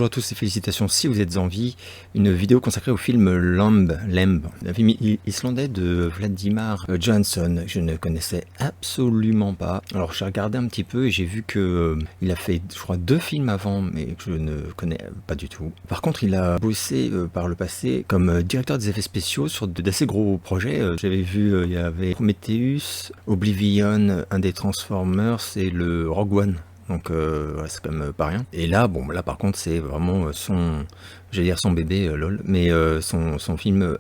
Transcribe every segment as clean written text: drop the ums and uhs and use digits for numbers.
Bonjour à tous et félicitations si vous êtes en vie. Une vidéo consacrée au film Lamb, un film islandais de Vladimir Johansson. Je ne connaissais absolument pas. Alors j'ai regardé un petit peu et j'ai vu que il a fait, je crois, 2 films avant, mais que je ne connais pas du tout. Par contre, il a bossé par le passé comme directeur des effets spéciaux sur d'assez gros projets. J'avais vu, il y avait Prometheus, Oblivion, un des Transformers et le Rogue One. Donc ouais, c'est quand même pas rien. Et là, bon, là par contre, c'est vraiment j'allais dire son bébé, lol, mais son film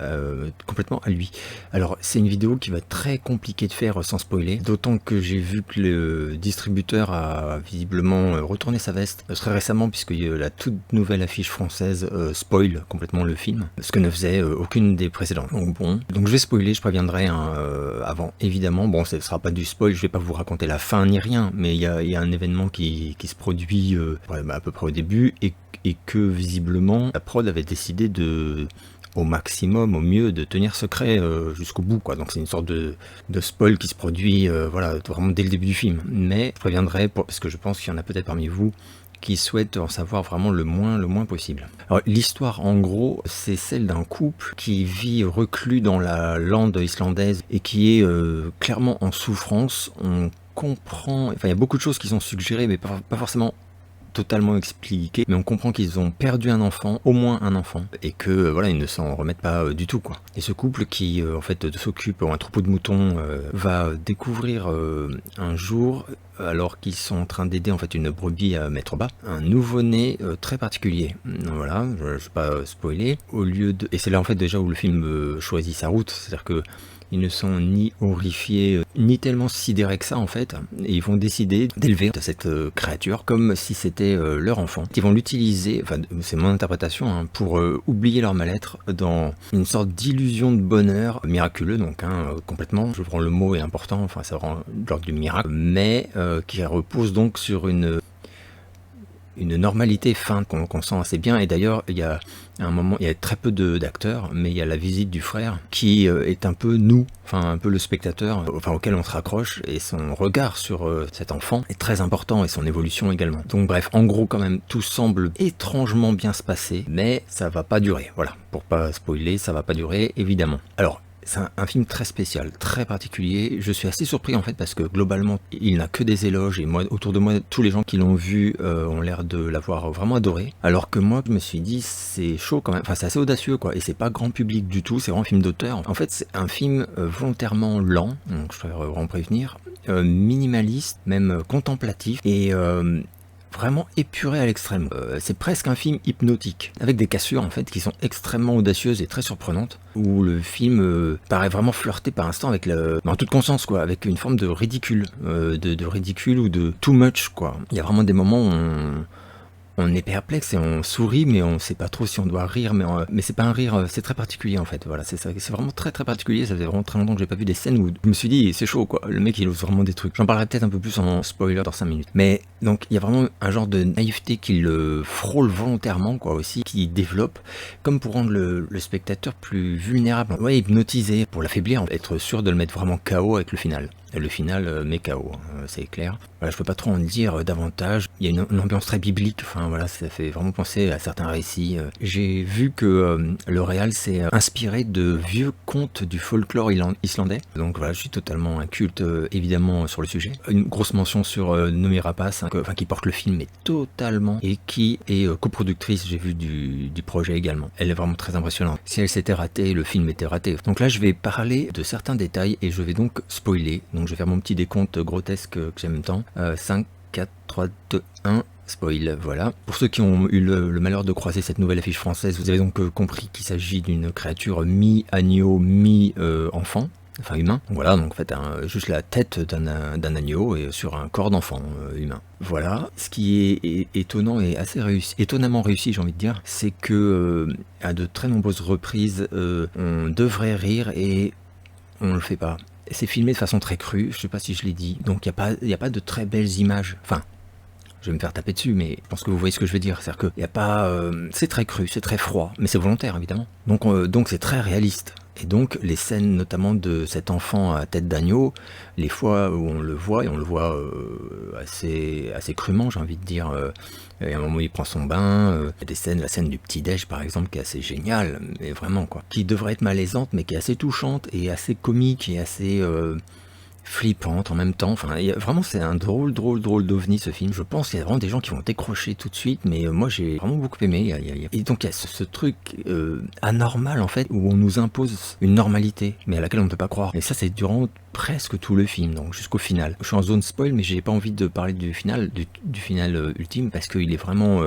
complètement à lui. Alors, c'est une vidéo qui va être très compliquée de faire sans spoiler, d'autant que j'ai vu que le distributeur a visiblement retourné sa veste très récemment, puisque la toute nouvelle affiche française spoil complètement le film, ce que ne faisait aucune des précédentes. Donc bon, donc je vais spoiler, je préviendrai avant, évidemment. Bon, ce sera pas du spoil, je vais pas vous raconter la fin ni rien, mais il y a un événement qui se produit à peu près au début, et que visiblement la prod avait décidé au maximum, au mieux, de tenir secret jusqu'au bout, quoi. Donc c'est une sorte de spoil qui se produit voilà, vraiment dès le début du film. Mais je préviendrai, parce que je pense qu'il y en a peut-être parmi vous qui souhaitent en savoir vraiment le moins possible. Alors l'histoire, en gros, c'est celle d'un couple qui vit reclus dans la lande islandaise et qui est clairement en souffrance. On comprend, enfin il y a beaucoup de choses qui sont suggérées, mais pas forcément totalement expliqué, mais on comprend qu'ils ont perdu un enfant, au moins un enfant, et que voilà, ils ne s'en remettent pas du tout, quoi. Et ce couple qui en fait s'occupe, un troupeau de moutons, va découvrir un jour, alors qu'ils sont en train d'aider en fait une brebis à mettre bas, un nouveau-né très particulier. Voilà, je ne vais pas spoiler. Au lieu de, et c'est là en fait déjà où le film choisit sa route, c'est-à-dire que ils ne sont ni horrifiés, ni tellement sidérés que ça en fait, et ils vont décider d'élever cette créature comme si c'était leur enfant. Ils vont l'utiliser, enfin c'est mon interprétation, hein, pour oublier leur mal-être dans une sorte d'illusion de bonheur miraculeux, donc complètement, je prends le mot est important, enfin ça rend l'ordre du miracle, mais qui repose donc sur une normalité feinte qu'on sent assez bien. Et d'ailleurs, il y a un moment, il y a très peu d'acteurs, mais il y a la visite du frère qui est un peu nous, enfin un peu le spectateur, enfin auquel on se raccroche, et son regard sur cet enfant est très important, et son évolution également. Donc bref, en gros quand même, tout semble étrangement bien se passer, mais ça va pas durer. Voilà, pour pas spoiler, ça va pas durer évidemment. Alors, c'est un film très spécial, très particulier. Je suis assez surpris en fait parce que globalement il n'a que des éloges, et moi autour de moi tous les gens qui l'ont vu ont l'air de l'avoir vraiment adoré. Alors que moi je me suis dit c'est chaud quand même, enfin c'est assez audacieux quoi, et c'est pas grand public du tout, c'est vraiment un film d'auteur. En fait c'est un film volontairement lent, donc je préfère vraiment prévenir, minimaliste, même contemplatif, et vraiment épuré à l'extrême. C'est presque un film hypnotique, avec des cassures en fait qui sont extrêmement audacieuses et très surprenantes, où le film paraît vraiment flirter par instant avec en toute conscience quoi, avec une forme de ridicule, de ridicule ou de too much quoi. Il y a vraiment des moments où on est perplexe et on sourit, mais on sait pas trop si on doit rire, mais c'est pas un rire, c'est très particulier en fait, voilà, c'est ça, c'est vraiment très particulier. Ça faisait vraiment très longtemps que j'ai pas vu des scènes où je me suis dit c'est chaud quoi, le mec il ose vraiment des trucs. J'en parlerai peut-être un peu plus en spoiler dans 5 minutes. Mais donc il y a vraiment un genre de naïveté qui le frôle volontairement quoi aussi, qui développe, comme pour rendre le spectateur plus vulnérable, ouais, hypnotisé, pour l'affaiblir, être sûr de le mettre vraiment KO avec le final. Le final met KO, c'est clair. Voilà, je peux pas trop en dire davantage. Il y a une ambiance très biblique, enfin voilà, ça fait vraiment penser à certains récits. J'ai vu que le réal s'est inspiré de vieux contes du folklore islandais. Donc voilà, je suis totalement inculte évidemment sur le sujet. Une grosse mention sur Noomi Rapace, enfin qui porte le film, mais totalement, et qui est coproductrice, j'ai vu du projet également. Elle est vraiment très impressionnante. Si elle s'était ratée, le film était raté. Donc là, je vais parler de certains détails et je vais donc spoiler. Donc je vais faire mon petit décompte grotesque que j'aime tant. 5, 4, 3, 2, 1, spoil, voilà. Pour ceux qui ont eu le malheur de croiser cette nouvelle affiche française, vous avez donc compris qu'il s'agit d'une créature mi-agneau, mi-enfant. Enfin humain. Voilà, donc en fait juste la tête d'un agneau et sur un corps d'enfant humain. Voilà. Ce qui est étonnant et assez réussi, étonnamment réussi, j'ai envie de dire, c'est que à de très nombreuses reprises, on devrait rire et on le fait pas. C'est filmé de façon très crue, je sais pas si je l'ai dit, donc il n'y a pas de très belles images. Enfin, je vais me faire taper dessus, mais je pense que vous voyez ce que je veux dire. C'est-à-dire qu'il n'y a pas... c'est très cru, c'est très froid, mais c'est volontaire, évidemment. Donc c'est très réaliste. Et donc les scènes notamment de cet enfant à tête d'agneau, les fois où on le voit, et on le voit assez crûment, j'ai envie de dire, il y a un moment où il prend son bain, il y a des scènes, la scène du petit-déj par exemple qui est assez géniale, mais vraiment quoi, qui devrait être malaisante mais qui est assez touchante et assez comique et assez flippante en même temps. Enfin, vraiment c'est un drôle d'ovni ce film. Je pense qu'il y a vraiment des gens qui vont décrocher tout de suite, mais moi j'ai vraiment beaucoup aimé. Et donc il y a ce truc anormal en fait, où on nous impose une normalité, mais à laquelle on ne peut pas croire. Et ça c'est durant presque tout le film, donc jusqu'au final. Je suis en zone spoil, mais j'ai pas envie de parler du final, du final ultime, parce qu'il est vraiment...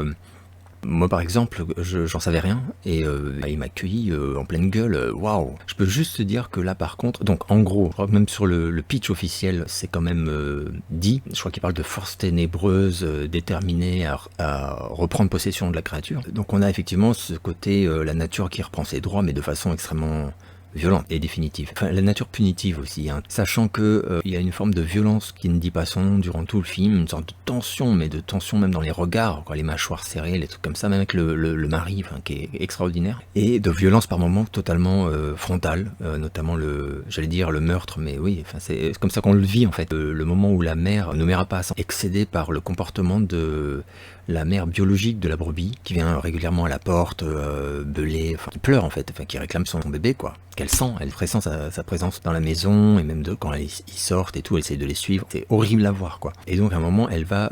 moi par exemple, j'en savais rien et il m'a accueilli en pleine gueule, waouh. Je peux juste te dire que là par contre, donc en gros, je crois que même sur le pitch officiel, c'est quand même dit, je crois qu'il parle de force ténébreuse déterminée à reprendre possession de la créature. Donc on a effectivement ce côté, la nature qui reprend ses droits, mais de façon extrêmement violente et définitive. Enfin, la nature punitive aussi, hein. Sachant que il y a une forme de violence qui ne dit pas son nom durant tout le film, une sorte de tension, mais de tension même dans les regards, quoi, les mâchoires serrées, les trucs comme ça, même avec le mari, enfin, qui est extraordinaire, et de violence par moments totalement frontale, notamment j'allais dire le meurtre, mais oui, enfin, c'est comme ça qu'on le vit en fait. Le moment où la mère ne mère pas, excédée par le comportement de la mère biologique de la brebis, qui vient régulièrement à la porte, beuler, enfin, qui pleure en fait, enfin, qui réclame son bébé, quoi. Qu'elle sent, elle pressent sa présence dans la maison, et même quand ils sortent et tout, elle essaie de les suivre. C'est horrible à voir, quoi. Et donc à un moment, elle va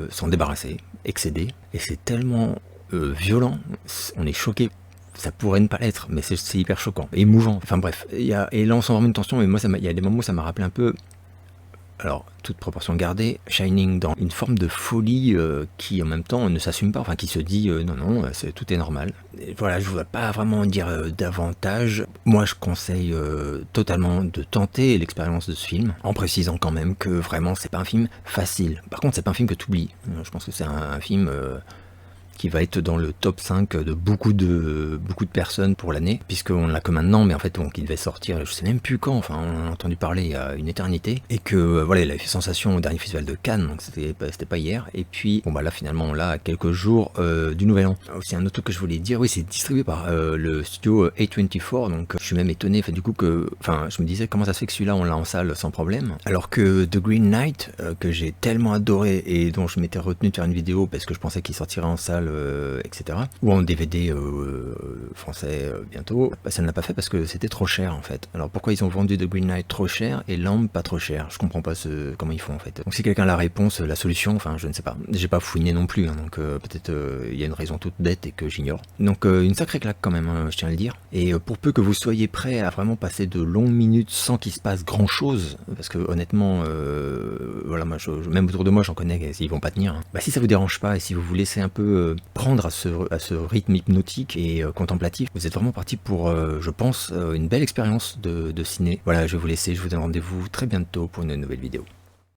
s'en débarrasser, excéder, et c'est tellement violent, on est choqué. Ça pourrait ne pas l'être, mais c'est hyper choquant, et émouvant. Enfin bref, et là on sent vraiment une tension, mais moi il y a des moments où ça m'a rappelé un peu, alors toute proportion gardée, Shining, dans une forme de folie qui en même temps ne s'assume pas, enfin qui se dit non, tout est normal. Et voilà, je ne voudrais pas vraiment dire davantage. Moi je conseille totalement de tenter l'expérience de ce film, en précisant quand même que vraiment c'est pas un film facile. Par contre c'est pas un film que tu oublies. Je pense que c'est un film... qui va être dans le top 5 de beaucoup de personnes pour l'année, puisqu'on l'a que maintenant, mais en fait, donc, il devait sortir, je sais même plus quand, enfin, on en a entendu parler il y a une éternité, et que, voilà, il a fait sensation au dernier festival de Cannes, donc c'était pas hier, et puis, bon, bah là, finalement, on l'a à quelques jours du Nouvel An. Aussi, un autre truc que je voulais dire, oui, c'est distribué par le studio A24, donc je suis même étonné, enfin, du coup, je me disais, comment ça se fait que celui-là, on l'a en salle sans problème, alors que The Green Knight, que j'ai tellement adoré, et dont je m'étais retenu de faire une vidéo, parce que je pensais qu'il sortirait en salle, etc. Ou en DVD français bientôt. Bah, ça ne l'a pas fait parce que c'était trop cher en fait. Alors pourquoi ils ont vendu The Green Knight trop cher et Lamb pas trop cher? Je comprends pas comment ils font en fait. Donc si quelqu'un a la réponse, la solution, enfin je ne sais pas. J'ai pas fouiné non plus, hein, donc peut-être il y a une raison toute bête et que j'ignore. Donc une sacrée claque quand même, hein, je tiens à le dire. Et pour peu que vous soyez prêts à vraiment passer de longues minutes sans qu'il se passe grand chose, parce que honnêtement, voilà, moi, même autour de moi j'en connais, ils vont pas tenir. Hein. Bah si ça vous dérange pas et si vous vous laissez un peu prendre à ce rythme hypnotique et contemplatif, vous êtes vraiment parti pour, je pense, une belle expérience de ciné. Voilà, je vais vous laisser, je vous donne rendez-vous très bientôt pour une nouvelle vidéo.